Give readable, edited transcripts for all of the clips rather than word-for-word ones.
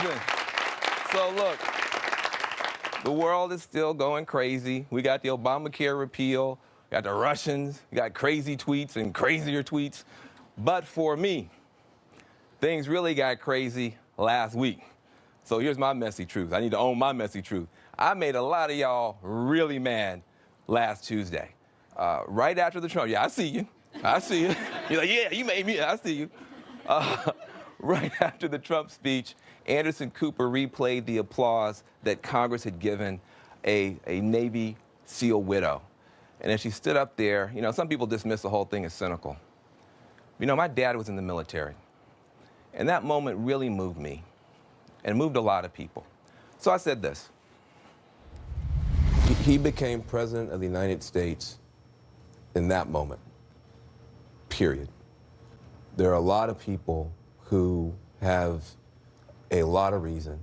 amazing. So look, the world is still going crazy. We got the Obamacare repeal, we got the Russians, we got crazy tweets and crazier tweets. But for me, things really got crazy last week. So here's my messy truth. I need to own my messy truth. I made a lot of y'all really mad last Tuesday. Right after the Trump, yeah, I see you. I see you. You're like, yeah, you made me, I see you. Right after the Trump speech, Anderson Cooper replayed the applause that Congress had given a Navy SEAL widow. And as she stood up there, you know, some people dismiss the whole thing as cynical. You know, my dad was in the military. And that moment really moved me and moved a lot of people. So I said this. He became president of the United States in that moment, period. There are a lot of people who have a lot of reason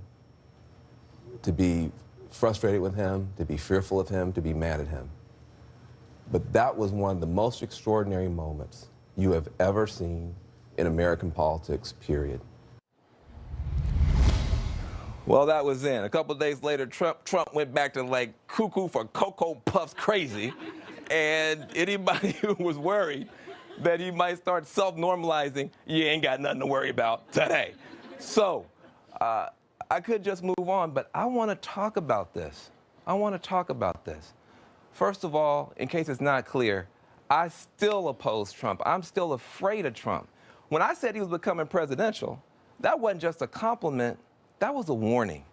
to be frustrated with him, to be fearful of him, to be mad at him. But that was one of the most extraordinary moments you have ever seen in American politics, period. Well, that was then. A couple of days later, Trump went back to like cuckoo for Cocoa Puffs crazy. And anybody who was worried that he might start self-normalizing, you ain't got nothing to worry about today. So I could just move on, but I want to talk about this. I want to talk about this. First of all, in case it's not clear, I still oppose Trump. I'm still afraid of Trump. When I said he was becoming presidential, that wasn't just a compliment, that was a warning.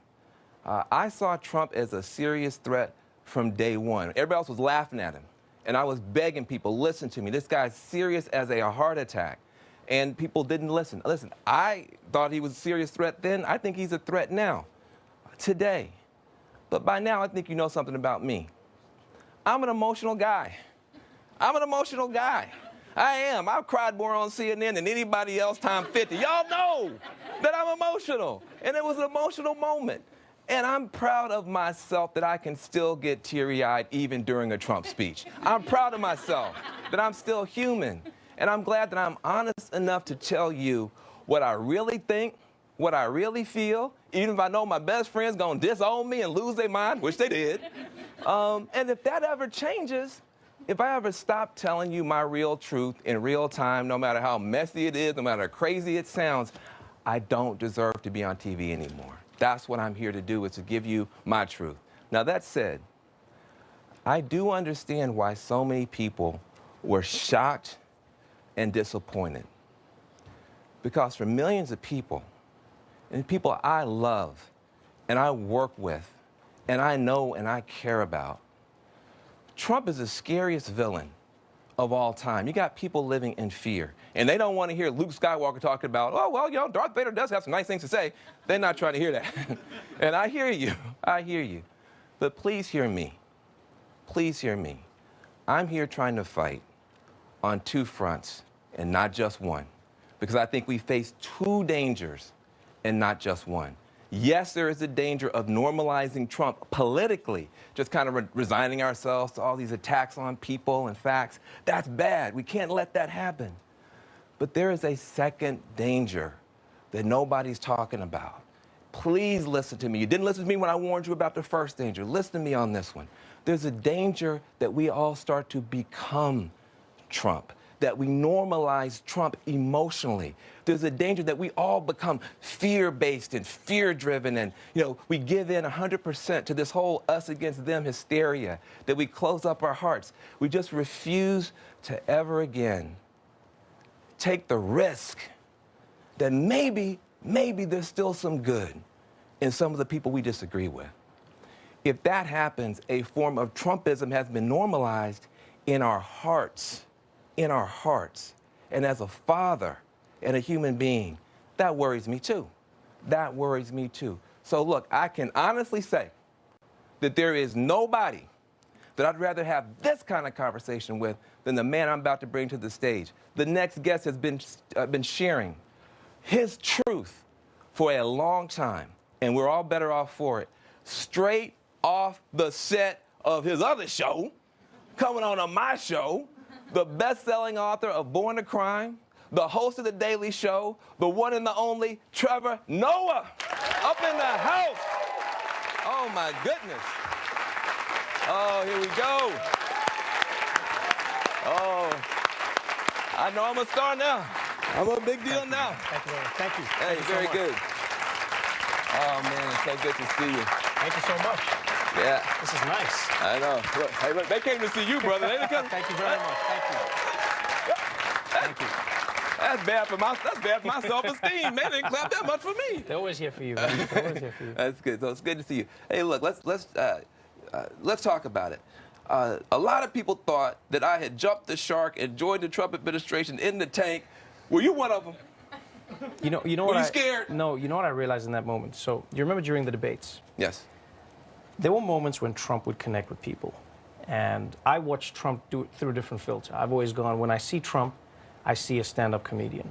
I saw Trump as a serious threat from day one. Everybody else was laughing at him. And I was begging people, listen to me. This guy's serious as a heart attack. And people didn't listen. Listen, I thought he was a serious threat then. I think he's a threat now, today. But by now, I think you know something about me. I'm an emotional guy. I'm an emotional guy. I am. I've cried more on CNN than anybody else times 50. Y'all know that I'm emotional. And it was an emotional moment. And I'm proud of myself that I can still get teary-eyed even during a Trump speech. I'm proud of myself that I'm still human. And I'm glad that I'm honest enough to tell you what I really think, what I really feel, even if I know my best friend's gonna disown me and lose their mind, which they did. And if that ever changes, if I ever stop telling you my real truth in real time, no matter how messy it is, no matter how crazy it sounds, I don't deserve to be on TV anymore. That's what I'm here to do, is to give you my truth. Now, that said, I do understand why so many people were shocked and disappointed. Because for millions of people, and people I love, and I work with, and I know and I care about, Trump is the scariest villain of all time. You got people living in fear. And they don't want to hear Luke Skywalker talking about, oh, well, you know, Darth Vader does have some nice things to say. They're not trying to hear that. And I hear you. I hear you. But please hear me. Please hear me. I'm here trying to fight on two fronts and not just one. Because I think we face two dangers and not just one. Yes, there is a danger of normalizing Trump politically, just kind of resigning ourselves to all these attacks on people and facts. That's bad. We can't let that happen. But there is a second danger that nobody's talking about. Please listen to me. You didn't listen to me when I warned you about the first danger. Listen to me on this one. There's a danger that we all start to become Trump, that we normalize Trump emotionally. There's a danger that we all become fear-based and fear-driven, and we give in 100% to this whole us against them hysteria, that we close up our hearts. We just refuse to ever again take the risk that maybe there's still some good in some of the people we disagree with. If that happens, a form of Trumpism has been normalized in our hearts. In our hearts. And as a father and a human being, that worries me too. That worries me too. So look, I can honestly say that there is nobody that I'd rather have this kind of conversation with than the man I'm about to bring to the stage. The next guest has been sharing his truth for a long time, and we're all better off for it, straight off the set of his other show, coming on my show, the best-selling author of Born to Crime, the host of The Daily Show, the one and the only Trevor Noah. Up my goodness. Oh, here we go. Oh, I know I'm a star now. I'm a big deal now. Thank you very much. Thank you. Hey, Thank you very so much. good. Oh, man, it's so good to see you. Thank you so much. Yeah. This is nice. I know. Look, hey, look, they came to see you, brother. They didn't come. Thank you very much. Thank you. Thank you. That's bad for my self-esteem. Man, they didn't clap that much for me. They're always here for you, man. They're always here for you. That's good. So it's good to see you. Hey, look, let's talk about it. A lot of people thought that I had jumped the shark and joined the Trump administration in the tank. Were you one of them? You know Were what you scared? No, you know what I realized in that moment? So you remember during the debates, Yes. there were moments when Trump would connect with people. And I watched Trump do it through a different filter. I've always gone, when I see Trump, I see a stand-up comedian.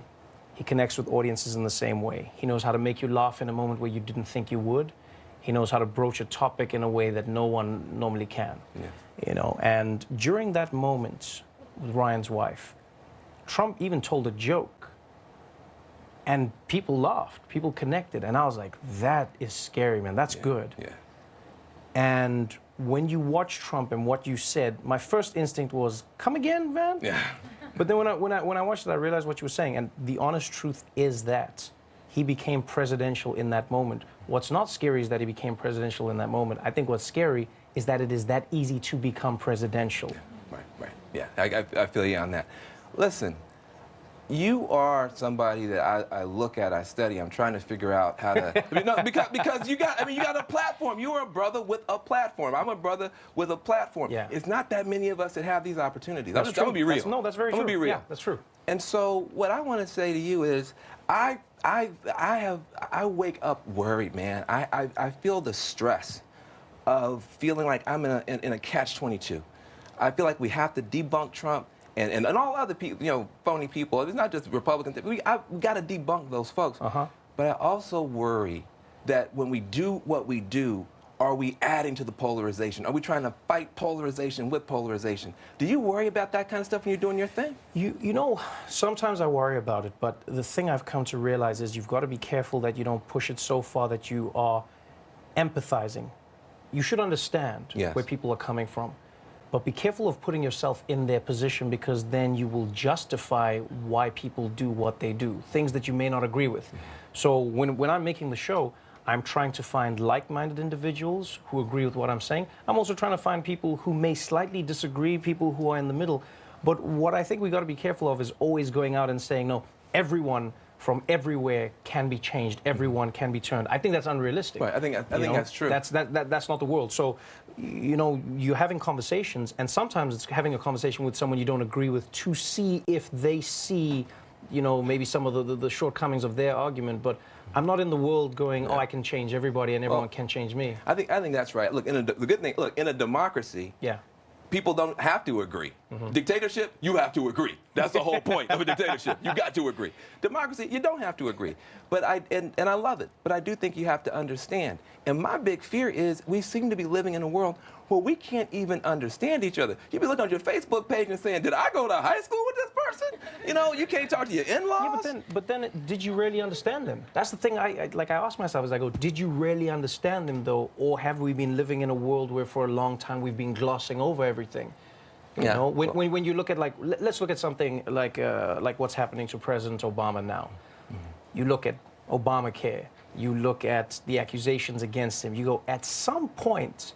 He connects with audiences in the same way. He knows how to make you laugh in a moment where you didn't think you would. He knows how to broach a topic in a way that no one normally can. Yeah. You know, and during that moment with Ryan's wife, Trump even told a joke. And people laughed, people connected. And I was like, that is scary, man. That's good. Yeah. And when you watch Trump and what you said, my first instinct was, come again, Van? Yeah. But then when I watched it, I realized what you were saying. And the honest truth is that he became presidential in that moment. What's not scary is that he became presidential in that moment. I think what's scary is that it is that easy to become presidential. Yeah. Right. Yeah. I feel you on that. Listen. You are somebody that I look at, I study. I'm trying to figure out how to, because you got a platform. You are a brother with a platform. I'm a brother with a platform. Yeah. It's not that many of us that have these opportunities. That's I'm true. gonna be real. That's very true. I'm gonna be real. Yeah, that's true. And so what I want to say to you is, I wake up worried, man. I feel the stress of feeling like I'm in a catch-22. I feel like we have to debunk Trump. And all other people, phony people. It's not just Republicans. We got to debunk those folks. Uh-huh. But I also worry that when we do what we do, are we adding to the polarization? Are we trying to fight polarization with polarization? Do you worry about that kind of stuff when you're doing your thing? You know, sometimes I worry about it, but the thing I've come to realize is you've got to be careful that you don't push it so far that you are empathizing. You should understand Yes. where people are coming from. But be careful of putting yourself in their position, because then you will justify why people do what they do, things that you may not agree with. So when I'm making the show, I'm trying to find like-minded individuals who agree with what I'm saying. I'm also trying to find people who may slightly disagree, people who are in the middle. But what I think we got to be careful of is always going out and saying, no, everyone from everywhere can be changed. Everyone can be turned. I think that's unrealistic. Right. I think that's true. That's not the world. So, you're having conversations, and sometimes it's having a conversation with someone you don't agree with to see if they see, maybe some of the shortcomings of their argument. But I'm not in the world going, I can change everybody and everyone can change me. I think that's right. Look, the good thing, in a democracy, Yeah. people don't have to agree. Dictatorship, you have to agree. That's the whole point of a dictatorship. You got to agree. Democracy, you don't have to agree. But I love it. But I do think you have to understand. And my big fear is we seem to be living in a world where we can't even understand each other. You be looking on your Facebook page and saying, did I go to high school with this person? You can't talk to your in-laws. Yeah, but then did you really understand them? That's the thing I ask myself, as I go, did you really understand them, though? Or have we been living in a world where for a long time we've been glossing over everything? When you look at, let's look at something like what's happening to President Obama now. You look at Obamacare. You look at the accusations against him. You go, at some point,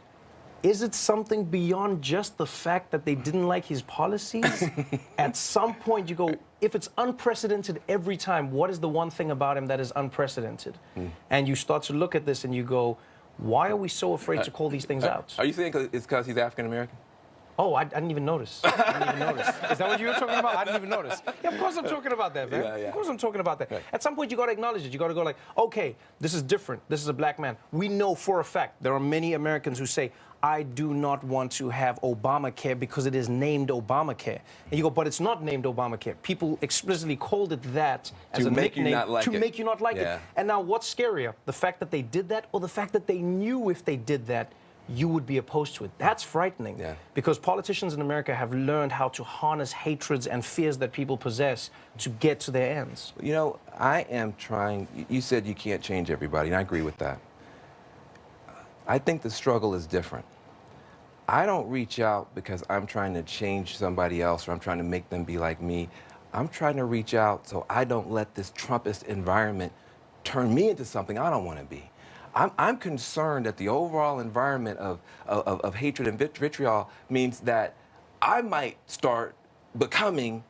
is it something beyond just the fact that they didn't like his policies? At some point, you go, if it's unprecedented every time, what is the one thing about him that is unprecedented? And you start to look at this and you go, why are we so afraid to call these things out? Are you saying it's because he's African American? Oh, I didn't even notice. I didn't even notice. Is that what you were talking about? I didn't even notice. Yeah, of course I'm talking about that, man. Yeah. Of course I'm talking about that. Right. At some point, you got to acknowledge it. You got to go like, okay, this is different. This is a black man. We know for a fact there are many Americans who say, I do not want to have Obamacare because it is named Obamacare. And you go, but it's not named Obamacare. People explicitly called it that as a make you nickname not like to it. make you not like Yeah. it. And now what's scarier? The fact that they did that, or the fact that they knew if they did that, you would be opposed to it. That's frightening. Yeah. Because politicians in America have learned how to harness hatreds and fears that people possess to get to their ends. I am trying. You said you can't change everybody, and I agree with that. I think the struggle is different. I don't reach out because I'm trying to change somebody else or I'm trying to make them be like me. I'm trying to reach out so I don't let this Trumpist environment turn me into something I don't want to be. I'm concerned that the overall environment of hatred and vitriol means that I might start becoming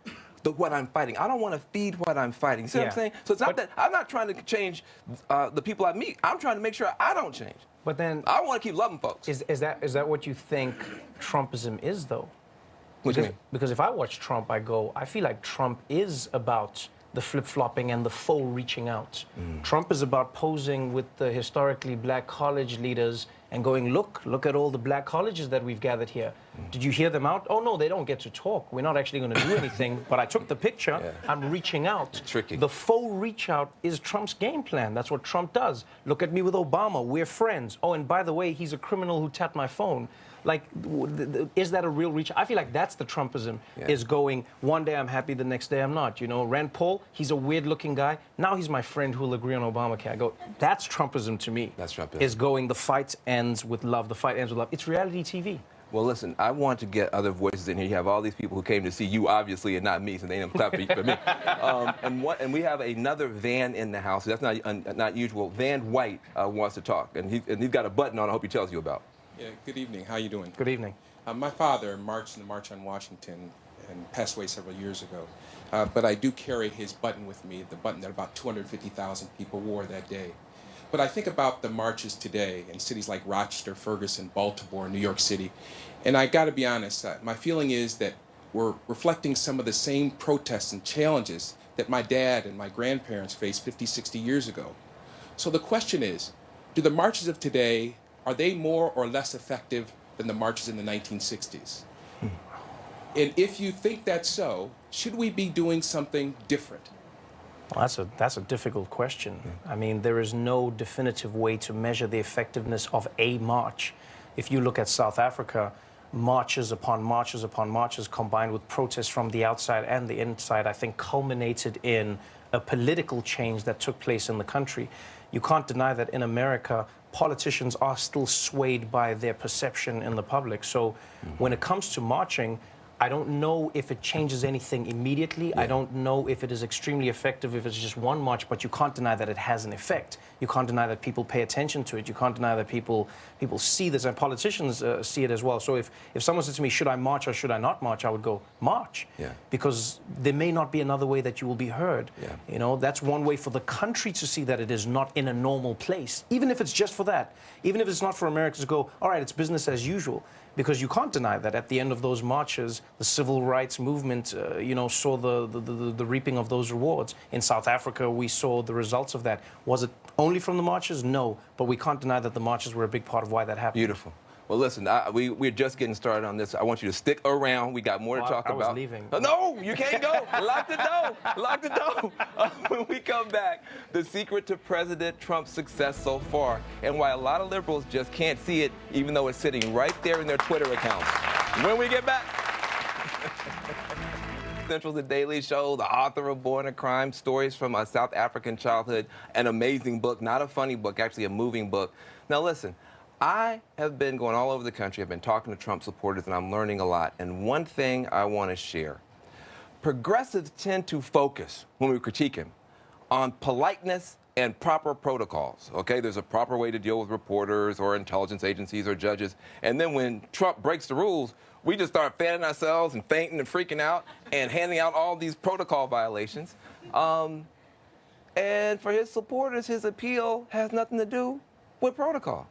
what I'm fighting. I don't want to feed what I'm fighting. See what I'm saying? So it's not that I'm not trying to change the people I meet. I'm trying to make sure I don't change. But then I want to keep loving folks. Is that what you think Trumpism is, though? What do you mean? Because if I watch Trump, I feel like Trump is about the flip-flopping and the faux reaching out. Trump is about posing with the historically black college leaders and going, look at all the black colleges that we've gathered here. Did you hear them out? Oh, no, they don't get to talk. We're not actually going to do anything, but I took the picture. I'm reaching out. It's tricky. The faux reach out is Trump's game plan. That's what Trump does. Look at me with Obama. We're friends. Oh, and by the way, he's a criminal who tapped my phone. Like, is that a real reach? I feel like that's the Trumpism, is going, one day I'm happy, the next day I'm not. You know, Rand Paul, he's a weird-looking guy. Now he's my friend who'll agree on Obamacare. I go, that's Trumpism to me. That's Trumpism. Is going, the fight ends with love, the fight ends with love. It's reality TV. Well, listen, I want to get other voices in here. You have all these people who came to see you, obviously, and not me, so they didn't clap for me. And we have another Van in the house. That's not usual. Van White wants to talk, and he's got a button on I hope he tells you about. Yeah, good evening. How you doing? Good evening. My father marched in the March on Washington and passed away several years ago. But I do carry his button with me, the button that about 250,000 people wore that day. But I think about the marches today in cities like Rochester, Ferguson, Baltimore, New York City. And I got to be honest, my feeling is that we're reflecting some of the same protests and challenges that my dad and my grandparents faced 50, 60 years ago. So the question is, do the marches of today, are they more or less effective than the marches in the 1960s? And if you think that's so, should we be doing something different? Well, that's a difficult question. I mean, there is no definitive way to measure the effectiveness of a march. If you look at South Africa, marches upon marches upon marches combined with protests from the outside and the inside, I think culminated in a political change that took place in the country. You can't deny that in America, politicians are still swayed by their perception in the public. So when it comes to marching, I don't know if it changes anything immediately. I don't know if it is extremely effective if it's just one march, but you can't deny that it has an effect. You can't deny that people pay attention to it. You can't deny that people see this, and politicians see it as well. So if someone says to me, should I march or should I not march, I would go, march. Because there may not be another way that you will be heard. You know, that's one way for the country to see that it is not in a normal place, even if it's just for that. Even if it's not for Americans to go, all right, it's business as usual. Because you can't deny that at the end of those marches, the civil rights movement, you know, saw the reaping of those rewards. In South Africa, we saw the results of that. Was it only from the marches? No, but we can't deny that the marches were a big part of why that happened. Beautiful. Well, listen, we're just getting started on this. I want you to stick around. We got more to talk about. I was leaving. No, you can't go. Lock the door. Lock the door. When we come back, the secret to President Trump's success so far and why a lot of liberals just can't see it, even though it's sitting right there in their Twitter accounts. When we get back. Central's The Daily Show, the author of Born a Crime, stories from a South African childhood, an amazing book, not a funny book, actually a moving book. Now listen, I have been going all over the country. I've been talking to Trump supporters, and I'm learning a lot. And one thing I want to share. Progressives tend to focus, when we critique him, on politeness and proper protocols, okay? There's a proper way to deal with reporters or intelligence agencies or judges. And then when Trump breaks the rules, we just start fanning ourselves and fainting and freaking out and handing out all these protocol violations. And for his supporters, his appeal has nothing to do with protocol.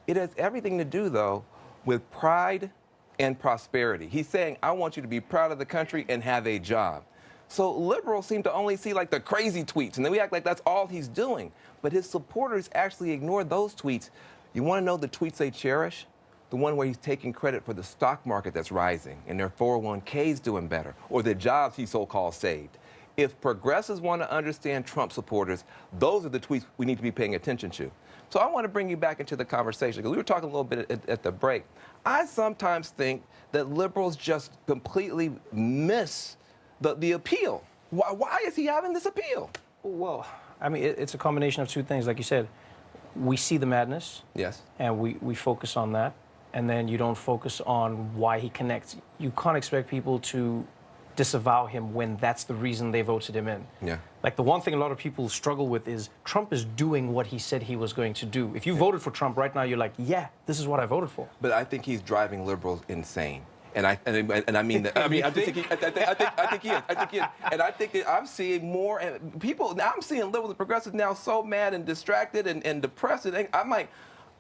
It has everything to do, though, with pride and prosperity. He's saying, I want you to be proud of the country and have a job. So liberals seem to only see like the crazy tweets, and then we act like that's all he's doing. But his supporters actually ignore those tweets. You want to know the tweets they cherish? The one where he's taking credit for the stock market that's rising and their 401ks doing better, or the jobs he so-called saved. If progressives want to understand Trump supporters, those are the tweets we need to be paying attention to. So I want to bring you back into the conversation, because we were talking a little bit at the break. I sometimes think that liberals just completely miss the appeal. Why is he having this appeal? Well, I mean, it's a combination of two things. Like you said, we see the madness. Yes. And we focus on that. And then you don't focus on why he connects. You can't expect people to disavow him when that's the reason they voted him in. Yeah. Like the one thing a lot of people struggle with is Trump is doing what he said he was going to do. If you voted for Trump right now, you're like, yeah, this is what I voted for. But I think he's driving liberals insane. And I mean that. I mean, I think he is. I think he is. And I think that I'm seeing more people. Now I'm seeing liberals and progressives now so mad and distracted and depressed. And I'm like,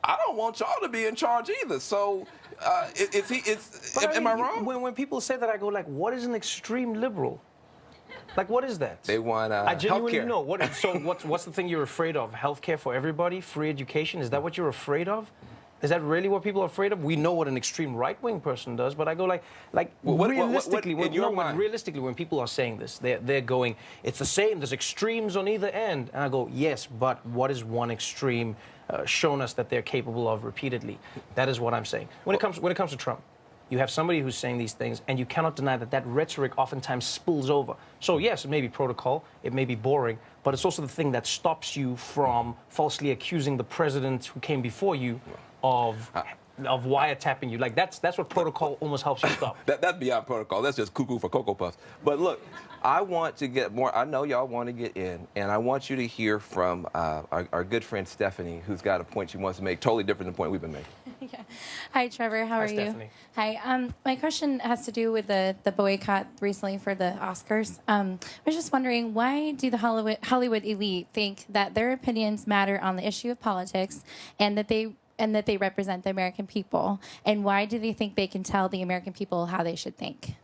I don't want y'all to be in charge either. So, am I wrong? When people say that, I go like, what is an extreme liberal? Like, what is that? They want I genuinely healthcare. know. So what's the thing you're afraid of? Healthcare for everybody? Free education? Is that what you're afraid of? Is that really what people are afraid of? We know what an extreme right-wing person does, but I go realistically, realistically, when people are saying this, they're going, it's the same, there's extremes on either end. And I go, yes, but what is one extreme shown us that they're capable of repeatedly? That is what I'm saying. When it comes to Trump, you have somebody who's saying these things, and you cannot deny that that rhetoric oftentimes spills over. So yes, it may be protocol, it may be boring, but it's also the thing that stops you from falsely accusing the president who came before you of wiretapping you. Like that's what protocol almost helps you stop. That's beyond protocol. That's just cuckoo for Cocoa Puffs. But look, I want to get more. I know y'all want to get in, and I want you to hear from our good friend Stephanie, who's got a point she wants to make, totally different than the point we've been making. Yeah. Hi, Trevor. How are you? Stephanie. Hi. My question has to do with the boycott recently for the Oscars. I was just wondering, why do the Hollywood elite think that their opinions matter on the issue of politics, and that they represent the American people? And why do they think they can tell the American people how they should think?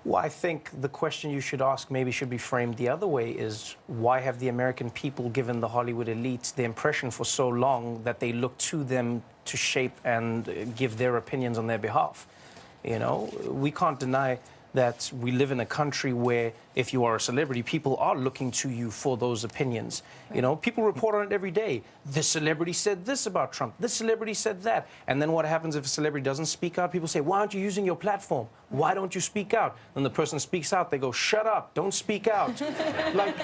Well, I think the question you should ask maybe should be framed the other way is, why have the American people given the Hollywood elites the impression for so long that they look to them to shape and give their opinions on their behalf? You know, we can't deny that we live in a country where if you are a celebrity, people are looking to you for those opinions. Right. You know, people report on it every day. This celebrity said this about Trump. This celebrity said that. And then what happens if a celebrity doesn't speak out? People say, why aren't you using your platform? Why don't you speak out? Then the person speaks out. They go, shut up. Don't speak out. Like,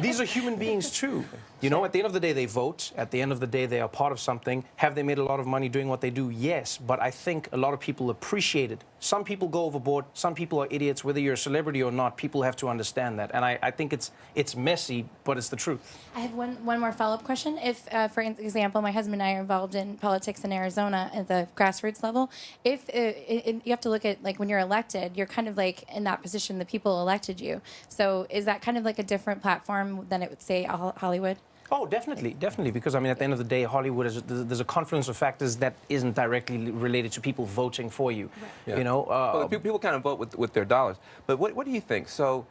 these are human beings too. You know, at the end of the day, they vote. At the end of the day, they are part of something. Have they made a lot of money doing what they do? Yes. But I think a lot of people appreciate it. Some people go overboard. Some people are idiots. Whether you're a celebrity or not, people have to understand that. And I think it's messy, but it's the truth. I have one more follow-up question. If, for example, my husband and I are involved in politics in Arizona at the grassroots level, if you have to look at, like, when you're elected, you're kind of like in that position, the people elected you. So is that kind of like a different platform than it would say Hollywood? Oh, definitely, definitely. Because, I mean, at the end of the day, Hollywood, there's a confluence of factors that isn't directly related to people voting for you. Right. Yeah. You know? Well, people kind of vote with their dollars. But what do you think? So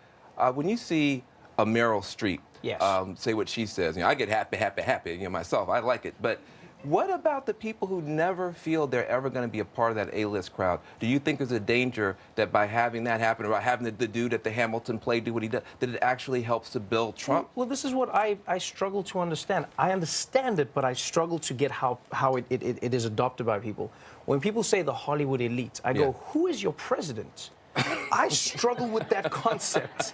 when you see a Meryl Streep yes. Say what she says, you know, I get happy, you know, myself. I like it. But what about the people who never feel they're ever going to be a part of that A-list crowd? Do you think there's a danger that by having that happen, or by having the dude at the Hamilton play do what he does, that it actually helps to build Trump? Well, this is what I struggle to understand. I understand it, but I struggle to get how it is adopted by people. When people say the Hollywood elite, I go, who is your president? I struggle with that concept.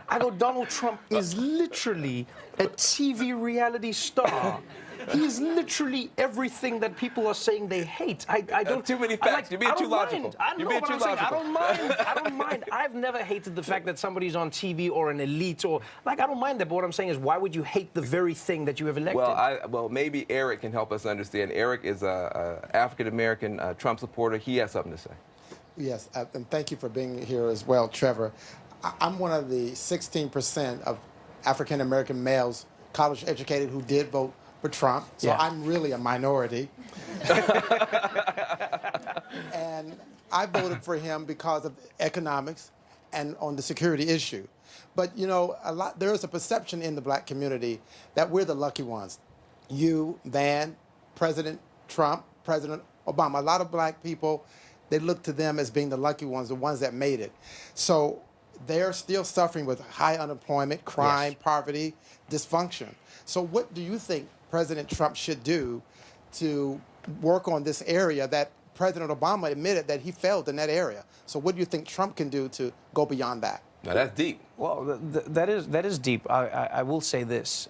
I go, Donald Trump is literally a TV reality star. He is literally everything that people are saying they hate. I don't. Too many facts. You're being too logical. You're being too logical. I don't mind. I don't mind. I've never hated the fact that somebody's on TV or an elite or I don't mind that. But what I'm saying is, why would you hate the very thing that you have elected? Well, maybe Eric can help us understand. Eric is a African American Trump supporter. He has something to say. Yes, and thank you for being here as well, Trevor. I'm one of the 16% of African American males, college educated, who did vote for Trump, so I'm really a minority. And I voted for him because of economics and on the security issue. But, you know, there is a perception in the black community that we're the lucky ones. You, Van, President Trump, President Obama, a lot of black people, they look to them as being the lucky ones, the ones that made it. So they're still suffering with high unemployment, crime, poverty, dysfunction. So what do you think President Trump should do to work on this area that President Obama admitted that he failed in that area? So what do you think Trump can do to go beyond that? Now that's deep. Well, that is deep. I will say this.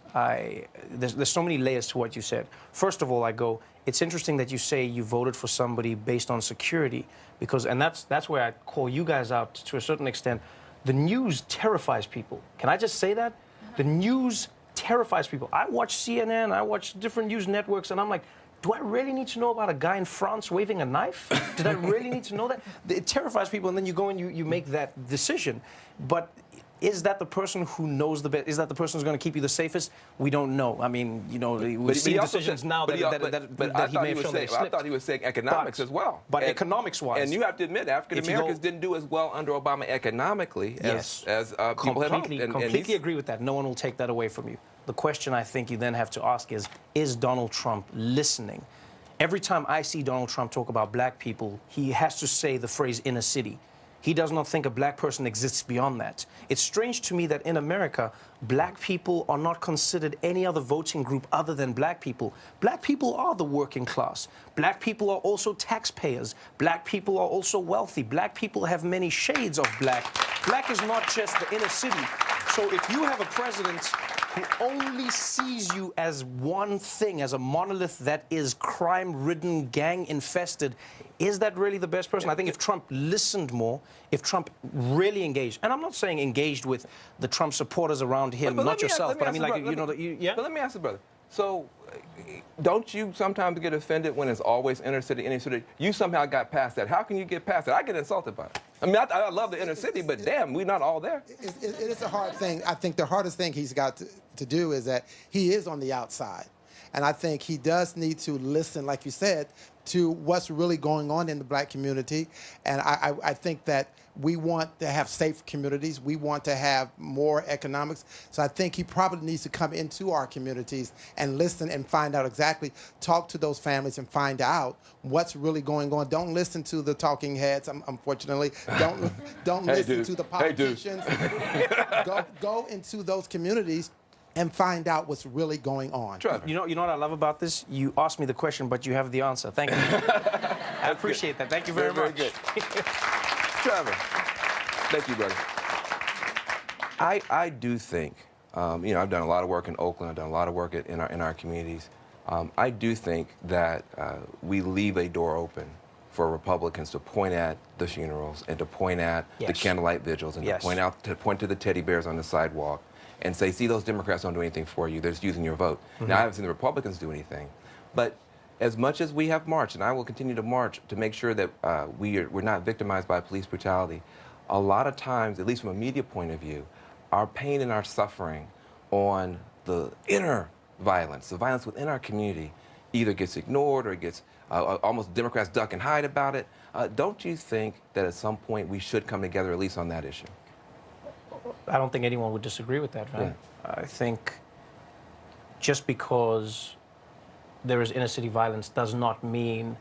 There's so many layers to what you said. First of all, it's interesting that you say you voted for somebody based on security, because, and that's where I call you guys out to a certain extent. The news terrifies people. Can I just say that? The news terrifies people. I watch CNN, I watch different news networks, and I'm like, do I really need to know about a guy in France waving a knife? Did I really need to know that? It terrifies people, and then you go and you make that decision. But is that the person who knows the best? Is that the person who's going to keep you the safest? We don't know. I mean, you know, we've seen decisions now that he may have shown that he slipped. I thought he was saying economics as well. But economics-wise. And you have to admit, African Americans didn't do as well under Obama economically as people had hoped. Completely agree with that. No one will take that away from you. The question I think you then have to ask is Donald Trump listening? Every time I see Donald Trump talk about black people, he has to say the phrase inner city. He does not think a black person exists beyond that. It's strange to me that in America, black people are not considered any other voting group other than black people. Black people are the working class. Black people are also taxpayers. Black people are also wealthy. Black people have many shades of black. Black is not just the inner city. So if you have a president who only sees you as one thing, as a monolith that is crime-ridden, gang-infested, is that really the best person? I think if Trump listened more, if Trump really engaged, and I'm not saying engaged with the Trump supporters around him, not yourself, but I mean, like, you know, yeah? But let me ask you, brother. So, don't you sometimes get offended when it's always inner city, inner city? You somehow got past that. How can you get past that? I get insulted by it. I mean, I love the inner city, but damn, we're not all there. It is a hard thing. I think the hardest thing he's got to do is that he is on the outside. And I think he does need to listen, like you said, to what's really going on in the black community. And I think that we want to have safe communities. We want to have more economics. So I think he probably needs to come into our communities and listen and find out exactly, talk to those families and find out what's really going on. Don't listen to the talking heads, unfortunately. Don't listen to the politicians. Go into those communities and find out what's really going on. Trevor. You know what I love about this? You asked me the question, but you have the answer. Thank you. I appreciate that. Thank you very much. Very good. Trevor, thank you, brother. I do think, you know, I've done a lot of work in Oakland. I've done a lot of work in our communities. I do think that we leave a door open for Republicans to point at the funerals and to point at the candlelight vigils and to point to the teddy bears on the sidewalk and say, see, those Democrats don't do anything for you. They're just using your vote. Now, I haven't seen the Republicans do anything. But as much as we have marched, and I will continue to march to make sure that we're not victimized by police brutality, a lot of times, at least from a media point of view, our pain and our suffering on the inner violence, the violence within our community, either gets ignored or gets almost Democrats duck and hide about it. Don't you think that at some point we should come together at least on that issue? I don't think anyone would disagree with that, right? Yeah. I think just because there is inner city violence does not mean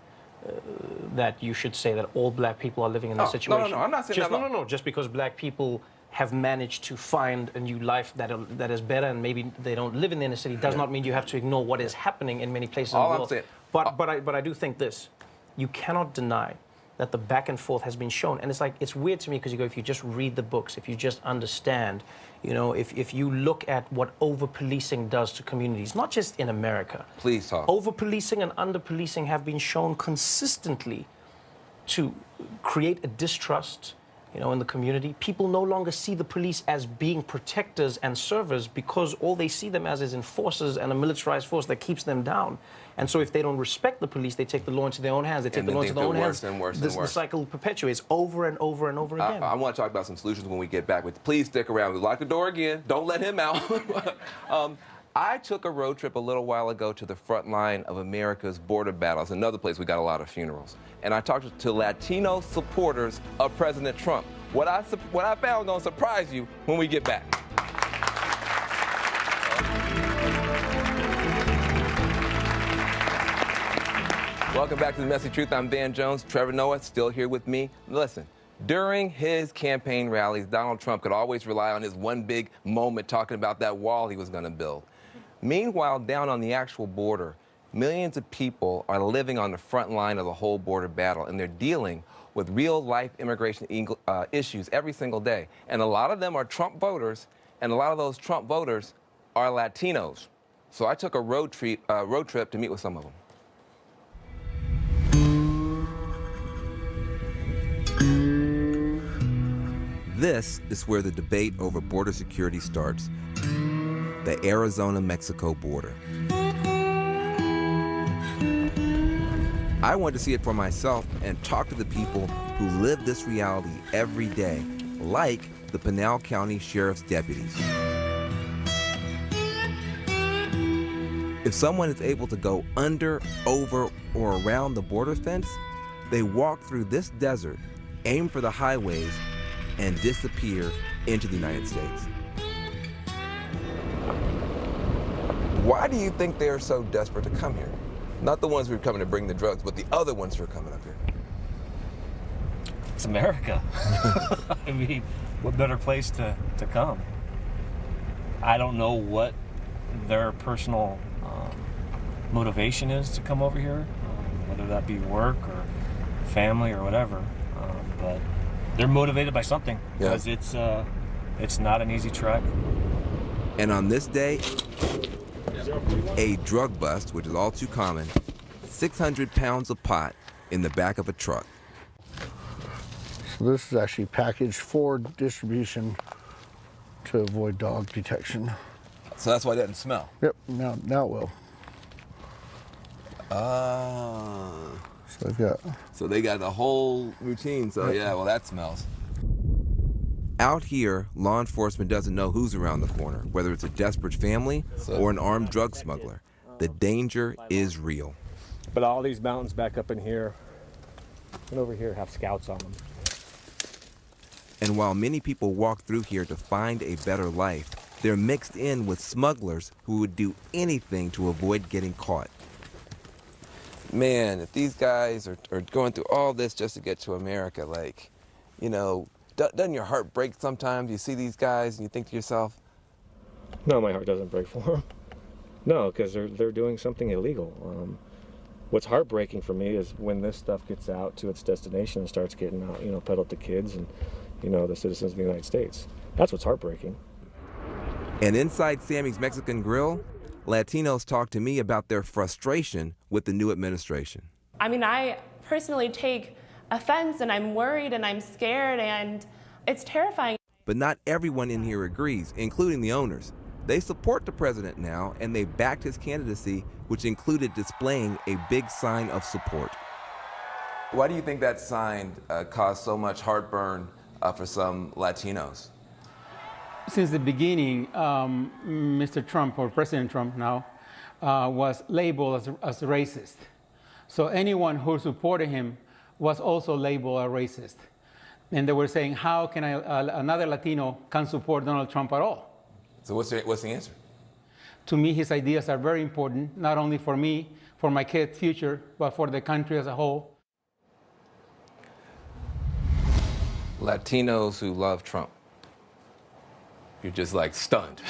that you should say that all black people are living in that situation. No, I'm not saying that. No. Just because black people have managed to find a new life that is better and maybe they don't live in the inner city does not mean you have to ignore what is happening in many places in the world. But I do think this. You cannot deny that the back and forth has been shown. And it's weird to me because you go, if you just read the books, if you just understand, you know, if you look at what over-policing does to communities, not just in America. Please talk. Over-policing and under-policing have been shown consistently to create a distrust, you know, in the community. People no longer see the police as being protectors and servers because all they see them as is enforcers and a militarized force that keeps them down. And so if they don't respect the police, they take the law into their own hands. They take the law into their own hands. The cycle perpetuates over and over and over again. I want to talk about some solutions when we get back. But please stick around. We lock the door again. Don't let him out. I took a road trip a little while ago to the front line of America's border battles, another place we got a lot of funerals. And I talked to Latino supporters of President Trump. What I found going to surprise you when we get back. Welcome back to The Messy Truth. I'm Van Jones. Trevor Noah still here with me. Listen, during his campaign rallies, Donald Trump could always rely on his one big moment talking about that wall he was going to build. Meanwhile, down on the actual border, millions of people are living on the front line of the whole border battle, and they're dealing with real-life immigration issues every single day. And a lot of them are Trump voters, and a lot of those Trump voters are Latinos. So I took a road trip to meet with some of them. This is where the debate over border security starts, the Arizona-Mexico border. I wanted to see it for myself and talk to the people who live this reality every day, like the Pinal County Sheriff's deputies. If someone is able to go under, over, or around the border fence, they walk through this desert, aim for the highways, and disappear into the United States. Why do you think they're so desperate to come here? Not the ones who are coming to bring the drugs, but the other ones who are coming up here. It's America. I mean, what better place to come? I don't know what their personal motivation is to come over here, whether that be work or family or whatever, but they're motivated by something, because it's not an easy trek. And on this day, a drug bust, which is all too common, 600 pounds of pot in the back of a truck. So this is actually packaged for distribution to avoid dog detection. So that's why it doesn't smell. Yep, now it will. So they got the whole routine, so yeah, well that smells. Out here, law enforcement doesn't know who's around the corner, whether it's a desperate family or an armed drug smuggler. The danger is real. But all these mountains back up in here and over here have scouts on them. And while many people walk through here to find a better life, they're mixed in with smugglers who would do anything to avoid getting caught. Man, if these guys are going through all this just to get to America, like, you know, doesn't your heart break sometimes? You see these guys and you think to yourself, No, my heart doesn't break for them. No, because they're doing something illegal. What's heartbreaking for me is when this stuff gets out to its destination and starts getting out, peddled to kids and, the citizens of the United States. That's what's heartbreaking. And inside Sammy's Mexican Grill, Latinos talk to me about their frustration with the new administration. I mean, I personally take offense, and I'm worried and I'm scared, and it's terrifying. But not everyone in here agrees, including the owners. They support the president now, and they backed his candidacy, which included displaying a big sign of support. Why do you think that sign caused so much heartburn for some Latinos? Since the beginning, Mr. Trump, or President Trump now, was labeled as racist. So anyone who supported him was also labeled a racist. And they were saying, how can another Latino can support Donald Trump at all? So what's the answer? To me, his ideas are very important, not only for me, for my kids' future, but for the country as a whole. Latinos who love Trump. You're just like stunned.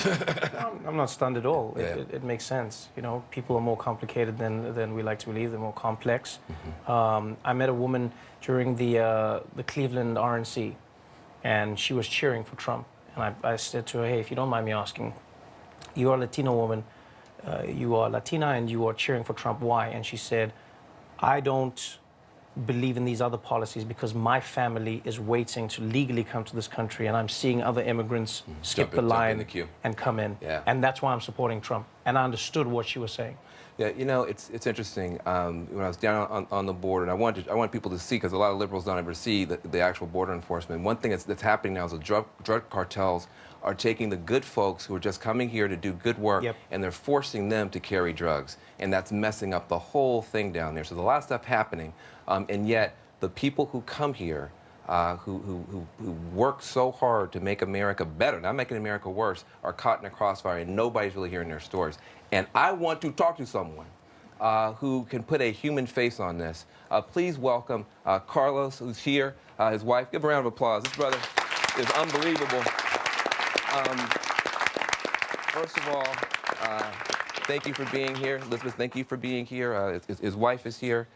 I'm not stunned at all. Yeah. It makes sense. People are more complicated than we like to believe. They're more complex. Mm-hmm. I met a woman during the Cleveland RNC, and she was cheering for Trump. And I said to her, hey, if you don't mind me asking, you are a Latino woman, you are Latina, and you are cheering for Trump. Why? And she said, I don't believe in these other policies because my family is waiting to legally come to this country, and I'm seeing other immigrants skip the line and come in. Yeah. And that's why I'm supporting Trump. And I understood what she was saying. Yeah, it's interesting. When I was down on the border, and I want people to see, because a lot of liberals don't ever see the actual border enforcement. One thing that's happening now is the drug cartels are taking the good folks who are just coming here to do good work, and they're forcing them to carry drugs. And that's messing up the whole thing down there. So there's a lot of stuff happening, and yet the people who come here, who work so hard to make America better, not making America worse, are caught in a crossfire, and nobody's really hearing their stories. And I want to talk to someone who can put a human face on this. Please welcome Carlos, who's here, his wife. Give a round of applause. This brother is unbelievable. First of all, thank you for being here. Elizabeth, thank you for being here. His wife is here.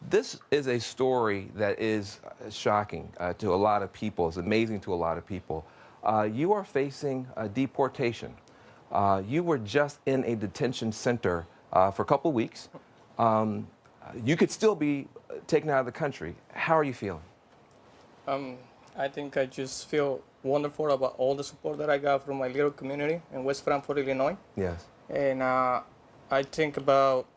This is a story that is shocking to a lot of people. It's amazing to a lot of people. You are facing deportation. You were just in a detention center for a couple of weeks. You could still be taken out of the country. How are you feeling? I think I just feel wonderful about all the support that I got from my little community in West Frankfort, Illinois. Yes. And I think about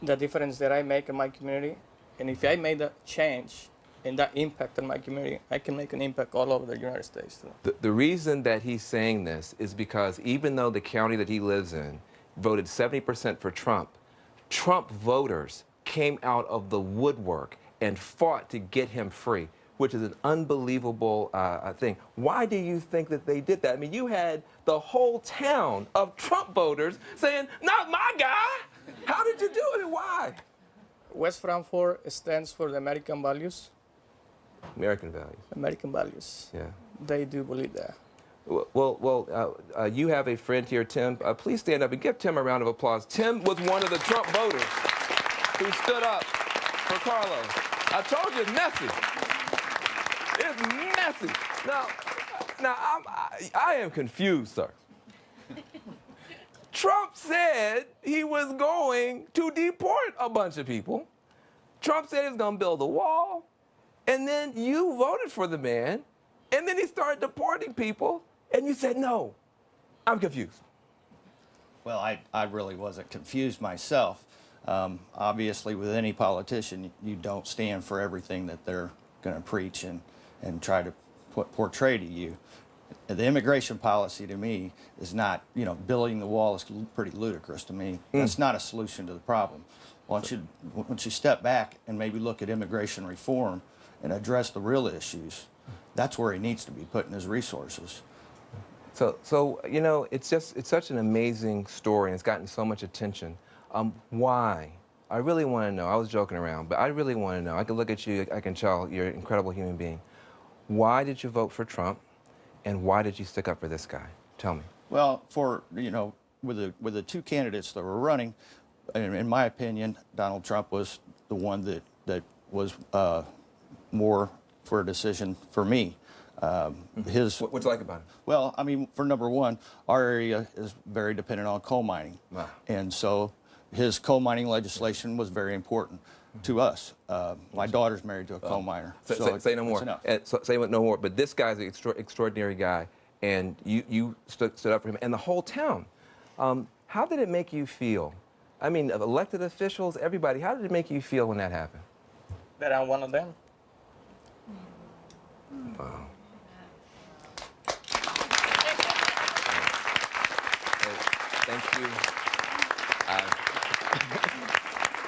the difference that I make in my community. And if I made that change and that impact on my community, I can make an impact all over the United States too. The reason that he's saying this is because even though the county that he lives in voted 70% for Trump, Trump voters came out of the woodwork and fought to get him free, which is an unbelievable thing. Why do you think that they did that? I mean, you had the whole town of Trump voters saying, not my guy. How did you do it and why? West Frankfort stands for the American values. American values. American values. Yeah. They do believe that. Well, you have a friend here, Tim. Please stand up and give Tim a round of applause. Tim was one of the Trump voters who stood up for Carlos. I told you it's messy. It's messy. Now I am confused, sir. Trump said he was going to deport a bunch of people. Trump said he was going to build a wall. And then you voted for the man. And then he started deporting people. And you said, no. I'm confused. Well, I really wasn't confused myself. Obviously, with any politician, you don't stand for everything that they're going to preach and try to portray to you. The immigration policy to me is not, building the wall is pretty ludicrous to me. That's not a solution to the problem. Once you step back and maybe look at immigration reform and address the real issues, that's where he needs to be putting his resources. So it's such an amazing story, and it's gotten so much attention. Why? I really want to know. I was joking around, but I really want to know. I can look at you, I can tell you're an incredible human being. Why did you vote for Trump, and why did you stick up for this guy? Tell me. Well, with the two candidates that were running, in my opinion, Donald Trump was the one that was more for a decision for me. What's it like about him? Well, I mean, for number one, our area is very dependent on coal mining. Wow. And so his coal mining legislation was very important to us. My daughter's married to a coal miner. Say no more. Say no more. But this guy's an extraordinary guy, and you stood up for him, and the whole town. How did it make you feel? I mean, elected officials, everybody, how did it make you feel when that happened? That I'm one of them. Wow. Thank you.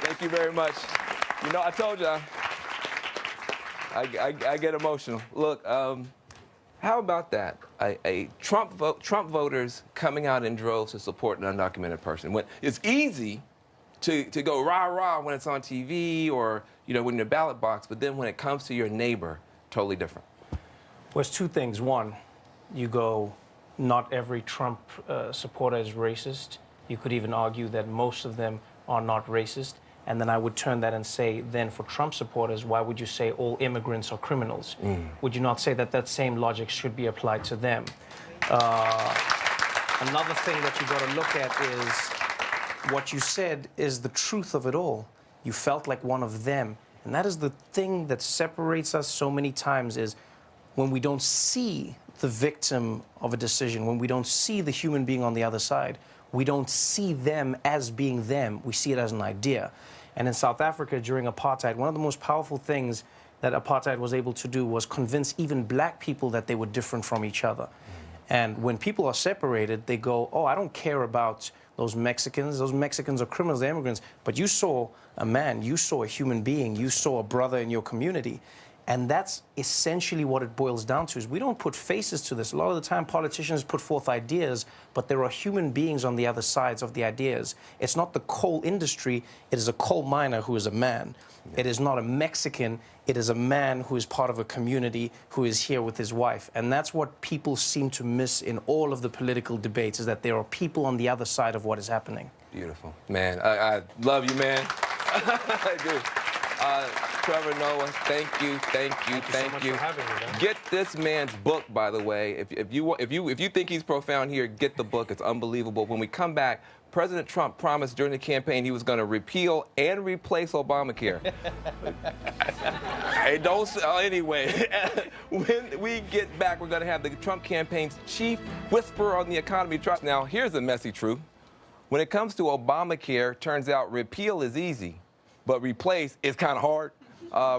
Thank you very much. I told you, I get emotional. Look, how about that? Trump voters coming out in droves to support an undocumented person. When it's easy to go rah-rah when it's on TV or when you're in the ballot box, but then when it comes to your neighbor, totally different. Well, it's two things. One, you go, not every Trump supporter is racist. You could even argue that most of them are not racist. And then I would turn that and say, then for Trump supporters, why would you say all immigrants are criminals? Would you not say that that same logic should be applied to them? Another thing that you got to look at is what you said is the truth of it all. You felt like one of them. And that is the thing that separates us so many times is when we don't see the victim of a decision, when we don't see the human being on the other side, we don't see them as being them. We see it as an idea. And in South Africa during apartheid, one of the most powerful things that apartheid was able to do was convince even black people that they were different from each other. And when people are separated, they go, oh, I don't care about those Mexicans. Those Mexicans are criminals, they're immigrants. But you saw a man, you saw a human being, you saw a brother in your community. And that's essentially what it boils down to, is we don't put faces to this. A lot of the time, politicians put forth ideas, but there are human beings on the other sides of the ideas. It's not the coal industry, it is a coal miner who is a man. It is not a Mexican, it is a man who is part of a community who is here with his wife. And that's what people seem to miss in all of the political debates, is that there are people on the other side of what is happening. Beautiful. Man, I love you, man. I do. Trevor Noah, thank you. Thank you so much for having me, man. Get this man's book, by the way. If you think he's profound here, get the book. It's unbelievable. When we come back, President Trump promised during the campaign he was going to repeal and replace Obamacare. Hey, don't. Anyway, when we get back, we're going to have the Trump campaign's chief whisperer on the economy. Now, here's the messy truth. When it comes to Obamacare, turns out repeal is easy, but replace is kind of hard.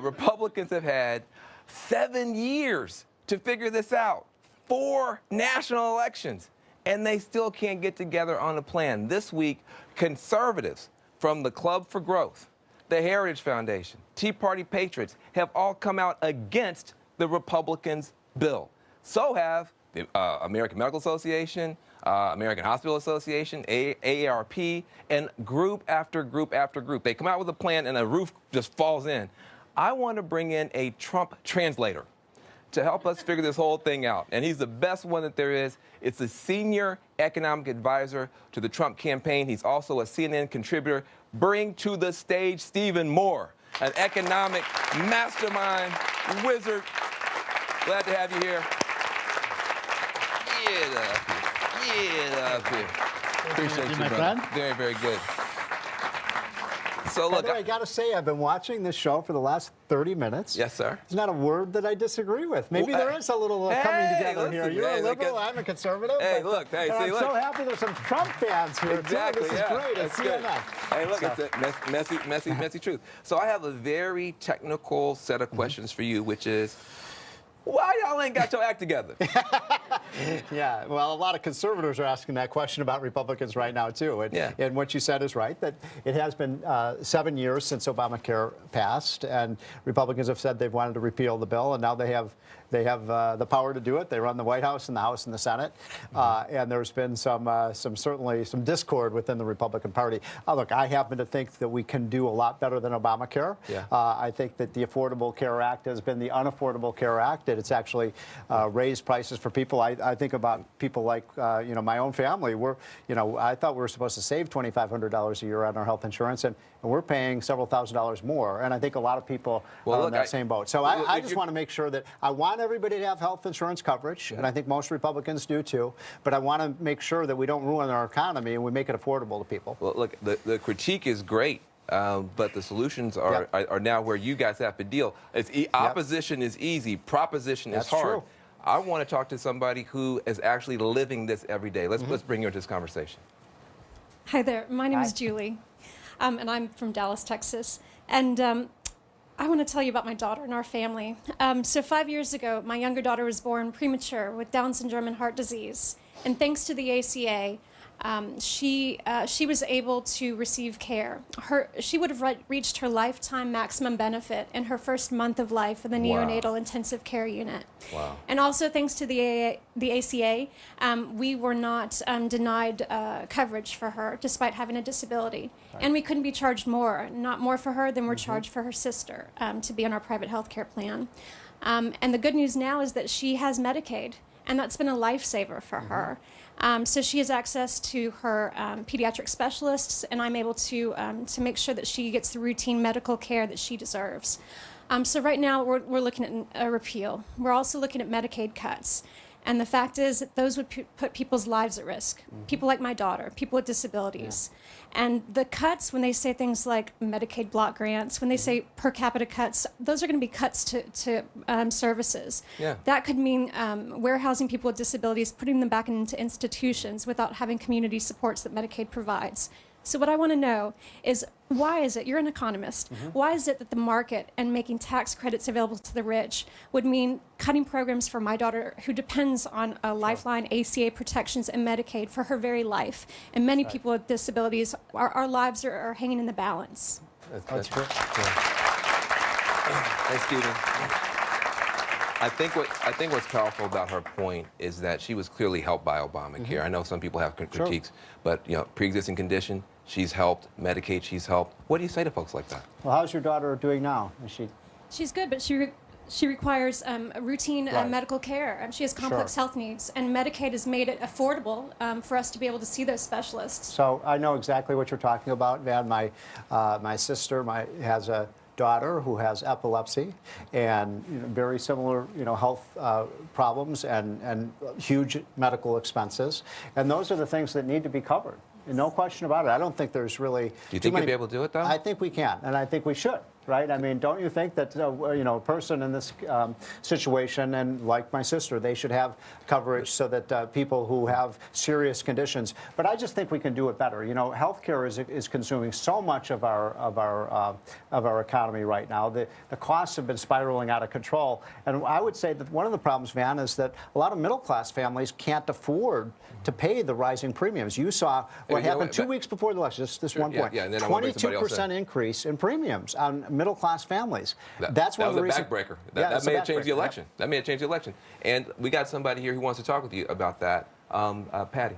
Republicans have had 7 years to figure this out, 4 national elections, and they still can't get together on a plan. This week, conservatives from the Club for Growth, the Heritage Foundation, Tea Party patriots have all come out against the Republicans' bill. So have the American Medical Association, American Hospital Association, AARP, and group after group after group. They come out with a plan and a roof just falls in. I want to bring in a Trump translator to help us figure this whole thing out. And he's the best one that there is. It's a senior economic advisor to the Trump campaign. He's also a CNN contributor. Bring to the stage Stephen Moore, an economic mastermind wizard. Glad to have you here. Get up here. Appreciate you, my brother. friend. Very, very good. So By look, the way, I got to say, I've been watching this show for the last 30 minutes. Yes, sir. There's not a word that I disagree with. Maybe there is a little coming together here. You're a liberal, I'm a conservative. Hey, but, look, hey, and see, I'm look. so happy there's some Trump fans here, Exactly, too. This is great. It's good. CNN. Hey, look, So- it's a messy truth. So I have a very technical set of questions for you, which is, why y'all ain't got your act together? Yeah, well, a lot of conservatives are asking that question about Republicans right now, too. And what you said is right, that it has been 7 years since Obamacare passed, and Republicans have said they've wanted to repeal the bill, and now they have the power to do it. They run the White House and the House and the Senate, and there's been certainly some discord within the Republican Party. Look, I happen to think that we can do a lot better than Obamacare. Yeah. I think that the Affordable Care Act has been the Unaffordable Care Act, that it's actually raised prices for people. I think about people like my own family. I thought we were supposed to save $2,500 a year on our health insurance, and we're paying several $1,000s more. And I think a lot of people are in that same boat. So I just want to make sure that I want everybody to have health insurance coverage, and I think most Republicans do too. But I want to make sure that we don't ruin our economy and we make it affordable to people. Well, look, the critique is great. But the solutions are now where you guys have to deal. Opposition is easy. Proposition is hard. True. I want to talk to somebody who is actually living this every day. Let's bring you into this conversation. Hi there. My name is Julie, and I'm from Dallas, Texas. And I want to tell you about my daughter and our family. So 5 years ago, my younger daughter was born premature with Down syndrome and heart disease. And thanks to the ACA, she was able to receive care. She would have reached her lifetime maximum benefit in her first month of life in the neonatal intensive care unit. Wow. And also thanks to the ACA, we were not denied coverage for her despite having a disability. Right. And we couldn't be charged more, not more for her than we're charged for her sister to be on our private health care plan. And the good news now is that she has Medicaid, and that's been a lifesaver for her. So she has access to her pediatric specialists, and I'm able to make sure that she gets the routine medical care that she deserves. So right now we're looking at a repeal. We're also looking at Medicaid cuts. And the fact is that those would put people's lives at risk. People like my daughter, people with disabilities. Yeah. And the cuts, when they say things like Medicaid block grants, when they say per capita cuts, those are going to be cuts to services. Yeah. That could mean warehousing people with disabilities, putting them back into institutions without having community supports that Medicaid provides. So what I want to know is, why is it, you're an economist, why is it that the market and making tax credits available to the rich would mean cutting programs for my daughter who depends on a lifeline, ACA protections, and Medicaid for her very life? And many people with disabilities, our lives are hanging in the balance. That's true. Thanks, Stephen. I think what's powerful about her point is that she was clearly helped by Obamacare. I know some people have critiques, but pre-existing condition, she's helped. Medicaid, she's helped. What do you say to folks like that? Well, how's your daughter doing now? Is she? She's good, but she requires routine medical care. She has complex health needs, and Medicaid has made it affordable for us to be able to see those specialists. So I know exactly what you're talking about, Van. My sister has a daughter who has epilepsy and very similar health problems and huge medical expenses, and those are the things that need to be covered. No question about it. I don't think there's really. Do you think you'll be able to do it, though? I think we can, and I think we should. Right? I mean, don't you think that a person in this situation, and like my sister, they should have coverage so that people who have serious conditions. But I just think we can do it better. Healthcare is consuming so much of our economy right now. The costs have been spiraling out of control, and I would say that one of the problems, Van, is that a lot of middle-class families can't afford to pay the rising premiums. You saw what happened 2 weeks before the election. This one point, 22% increase in premiums on middle-class families. That's one of the reasons. That was a backbreaker. That may have changed the election. That may have changed the election. And we got somebody here who wants to talk with you about that. Patty.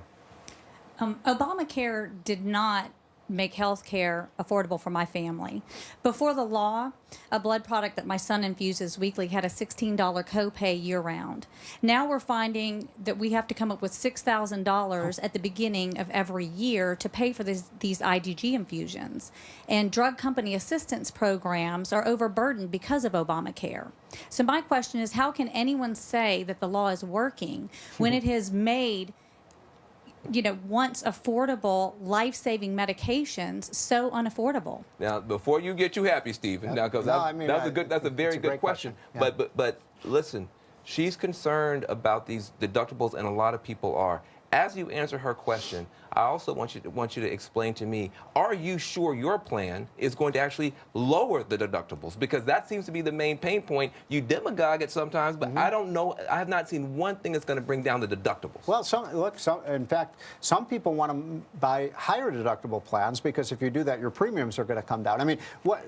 Obamacare did not make health care affordable for my family. Before the law, a blood product that my son infuses weekly had a $16 copay year-round. Now we're finding that we have to come up with $6,000 at the beginning of every year to pay for these IgG infusions. And drug company assistance programs are overburdened because of Obamacare. So my question is, how can anyone say that the law is working when it has made once affordable, life-saving medications so unaffordable? Now, before you get too happy, Stephen, because that's a very good question. Yeah. But listen, she's concerned about these deductibles, and a lot of people are. As you answer her question, I also want you to explain to me, are you sure your plan is going to actually lower the deductibles? Because that seems to be the main pain point. You demagogue it sometimes, but I don't know. I have not seen one thing that's going to bring down the deductibles. Well, in fact, some people want to buy higher deductible plans because if you do that, your premiums are going to come down. I mean,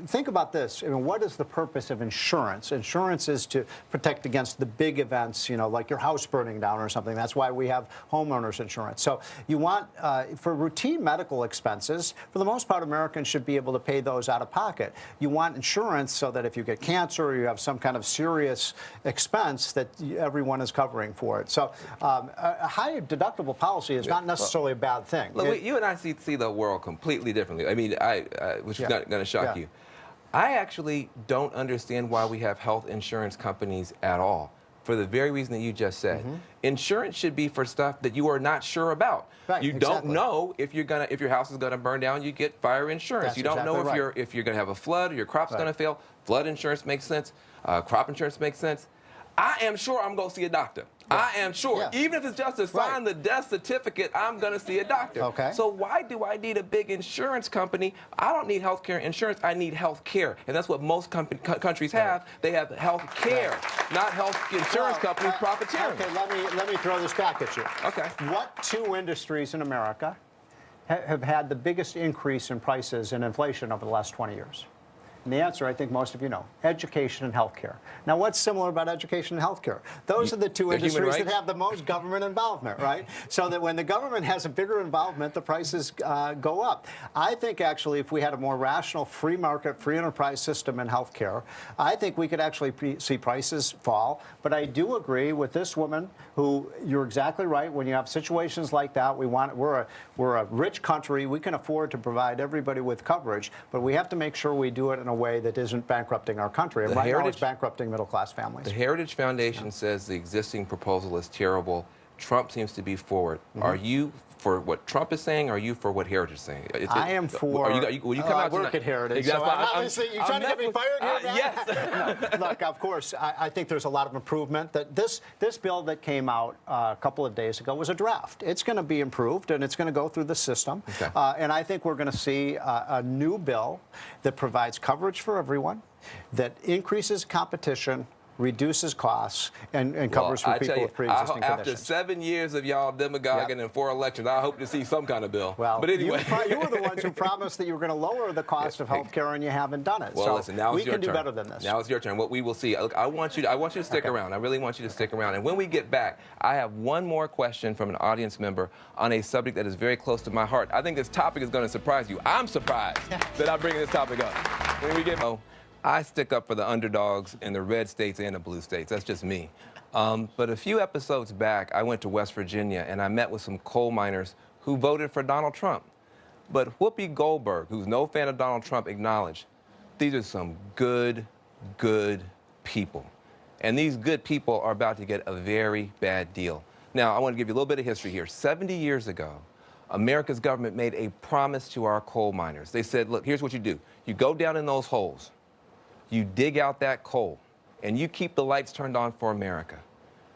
think about this. I mean, what is the purpose of insurance? Insurance is to protect against the big events, like your house burning down or something. That's why we have homeowners insurance. So you want for routine medical expenses, for the most part, Americans should be able to pay those out of pocket. You want insurance so that if you get cancer or you have some kind of serious expense, that everyone is covering for it. So a high deductible policy is not necessarily a bad thing. Look, you and I see the world completely differently. I mean, which is not going to shock you. I actually don't understand why we have health insurance companies at all, for the very reason that you just said. Insurance should be for stuff that you are not sure about. Right, you don't know if your house is going to burn down. You get fire insurance. That's you don't know if you're going to have a flood or your crop's going to fail. Flood insurance makes sense. Crop insurance makes sense. I am sure I'm going to see a doctor. I am sure. Even if it's just to sign the death certificate, I'm going to see a doctor. Okay. So why do I need a big insurance company? I don't need health care insurance. I need health care. And that's what most countries have. They have health care, not health insurance companies profiteering. Okay, let me throw this back at you. Okay. What two industries in America have had the biggest increase in prices and inflation over the last 20 years? And the answer, I think most of you know, education and healthcare. Now, what's similar about education and healthcare? Those are the two industries that have the most government involvement, right? So that when the government has a bigger involvement, the prices go up. I think, actually, if we had a more rational, free market, free enterprise system in healthcare, I think we could actually see prices fall. But I do agree with this woman who, you're exactly right, when you have situations like that, we're a rich country. We can afford to provide everybody with coverage, but we have to make sure we do it in a way that isn't bankrupting our country. And right now it's bankrupting middle-class families. The Heritage Foundation says the existing proposal is terrible. Trump seems to be for it. Are you for what Trump is saying, or are you for what Heritage is saying? I am for... Will you come out I work at Heritage. Exactly. So obviously, you're trying to get me fired here? Yes. No, look, of course, I think there's a lot of improvement. That this bill that came out a couple of days ago was a draft. It's going to be improved, and it's going to go through the system. Okay. And I think we're going to see a new bill that provides coverage for everyone, that increases competition, reduces costs and covers for people with pre-existing after conditions. 7 years of y'all demagoguing and 4 elections, I hope to see some kind of bill. Well, but anyway. you were the ones who promised that you were going to lower the cost of health care, and you haven't done it. Well, so listen, now we it's your can turn. do better than this. Now it's your turn. What we will see. Look, I want you to stick around. I really want you to stick around. And when we get back, I have one more question from an audience member on a subject that is very close to my heart. I think this topic is going to surprise you. I'm surprised that I'm bringing this topic up. When we get I stick up for the underdogs in the red states and the blue states. That's just me. But a few episodes back, I went to West Virginia and I met with some coal miners who voted for Donald Trump. But Whoopi Goldberg, who's no fan of Donald Trump, acknowledged these are some good people. And these good people are about to get a very bad deal. Now, I want to give you a little bit of history here. 70 years ago, America's government made a promise to our coal miners. They said, look, here's what you do. You go down in those holes. You dig out that coal, and you keep the lights turned on for America.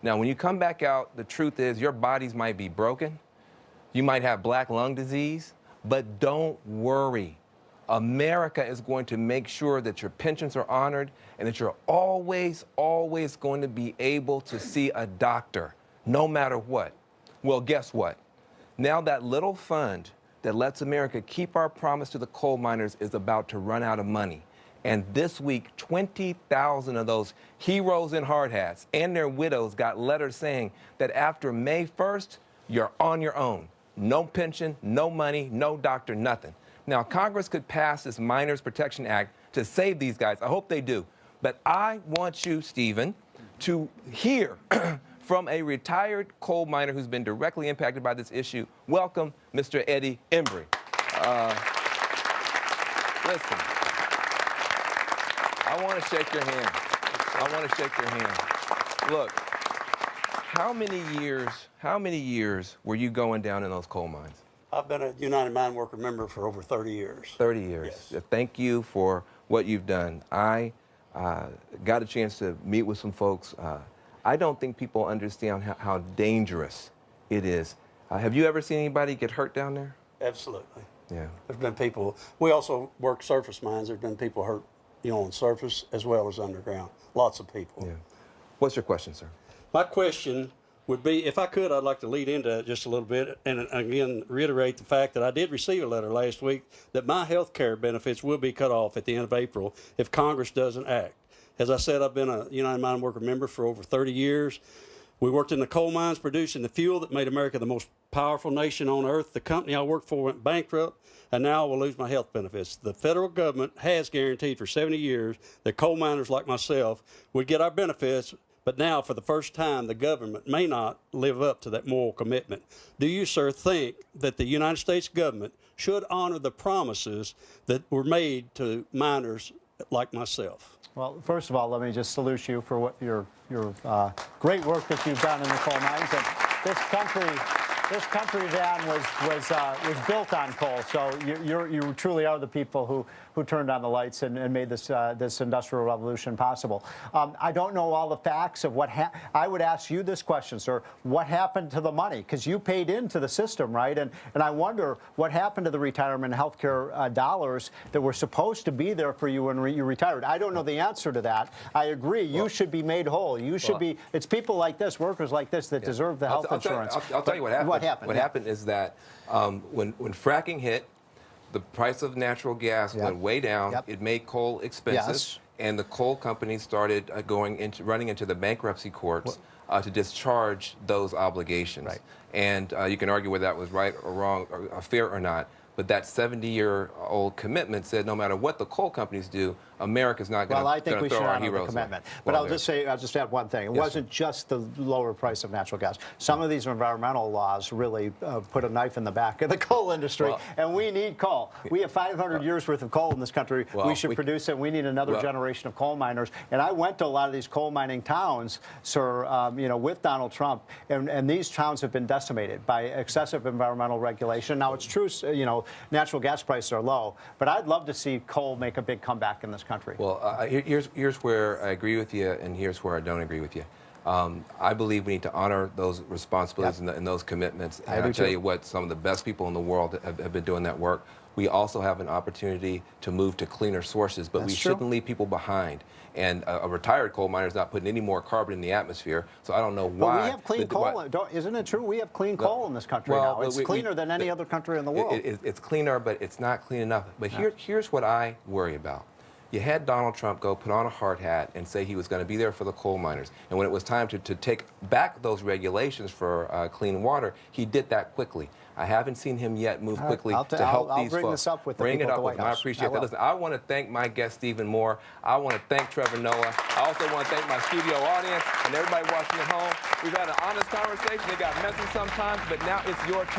Now, when you come back out, the truth is your bodies might be broken. You might have black lung disease, but don't worry. America is going to make sure that your pensions are honored and that you're always going to be able to see a doctor, no matter what. Well, guess what? Now that little fund that lets America keep our promise to the coal miners is about to run out of money. And this week, 20,000 of those heroes in hard hats and their widows got letters saying that after May 1st, you're on your own. No pension, no money, no doctor, nothing. Now, Congress could pass this Miners Protection Act to save these guys. I hope they do. But I want you, Stephen, to hear from a retired coal miner who's been directly impacted by this issue. Welcome, Mr. Eddie Embry. Listen. I want to shake your hand. I want to shake your hand. Look, how many years were you going down in those coal mines? I've been a United Mine Worker member for over 30 years. 30 years. Yes. Thank you for what you've done. I got a chance to meet with some folks. I don't think people understand how dangerous it is. Have you ever seen anybody get hurt down there? Absolutely. Yeah. There's been people. We also work surface mines. There's been people hurt, on surface as well as underground. Lots of people. Yeah. What's your question, sir? My question would be, if I could, I'd like to lead into it just a little bit and again reiterate the fact that I did receive a letter last week that my health care benefits will be cut off at the end of April if Congress doesn't act. As I said, I've been a United Mine Worker member for over 30 years. We worked in the coal mines producing the fuel that made America the most powerful nation on earth. The company I worked for went bankrupt, and now I will lose my health benefits. The federal government has guaranteed for 70 years that coal miners like myself would get our benefits, but now for the first time the government may not live up to that moral commitment. Do you, sir, think that the United States government should honor the promises that were made to miners like myself? Well, first of all, let me just salute you for what your great work that you've done in the coal mines. And this country, Dan, was built on coal. So you truly are the people who turned on the lights and made this industrial revolution possible. I don't know all the facts of what I would ask you this question, sir. What happened to the money? Because you paid into the system, right? And I wonder what happened to the retirement and health care dollars that were supposed to be there for you when you retired. I don't know the answer to that. I agree. You should be made whole. You should be. It's people like this, workers like this, that deserve the health insurance. I'll tell you what happened. What happened is that when fracking hit, the price of natural gas went way down. It made coal expensive, and the coal companies started running into the bankruptcy courts to discharge those obligations. Right. And you can argue whether that was right or wrong, or fair or not. But that 70-year-old commitment said no matter what the coal companies do, America's not going to throw our heroes. Well, I think we should honor the commitment. But I'll just add one thing. It wasn't just the lower price of natural gas. Some of these environmental laws really put a knife in the back of the coal industry, and we need coal. We have 500 years worth of coal in this country. We should produce it. We need another generation of coal miners. And I went to a lot of these coal mining towns, sir, with Donald Trump, and these towns have been decimated by excessive environmental regulation. Now, it's true, natural gas prices are low, but I'd love to see coal make a big comeback in this country. Well, here's where I agree with you, and here's where I don't agree with you. I believe we need to honor those responsibilities and those commitments. And I'll tell you what, some of the best people in the world have been doing that work. we also have an opportunity to move to cleaner sources, but we shouldn't leave people behind. And a retired coal miner is not putting any more carbon in the atmosphere, so I don't know why. But we have clean coal. Isn't it true? We have clean coal in this country now. It's cleaner than any other country in the world. It's cleaner, but it's not clean enough. But here's what I worry about. You had Donald Trump go put on a hard hat and say he was going to be there for the coal miners. And when it was time to take back those regulations for clean water, he did that quickly. I haven't seen him yet move quickly to help these folks. I'll bring this up with the Bring people it at up the with White him. I House. appreciate that. Listen, I want to thank my guest, Stephen Moore. I want to thank Trevor Noah. I also want to thank my studio audience and everybody watching at home. We've had an honest conversation. It got messy sometimes, but now it's your turn.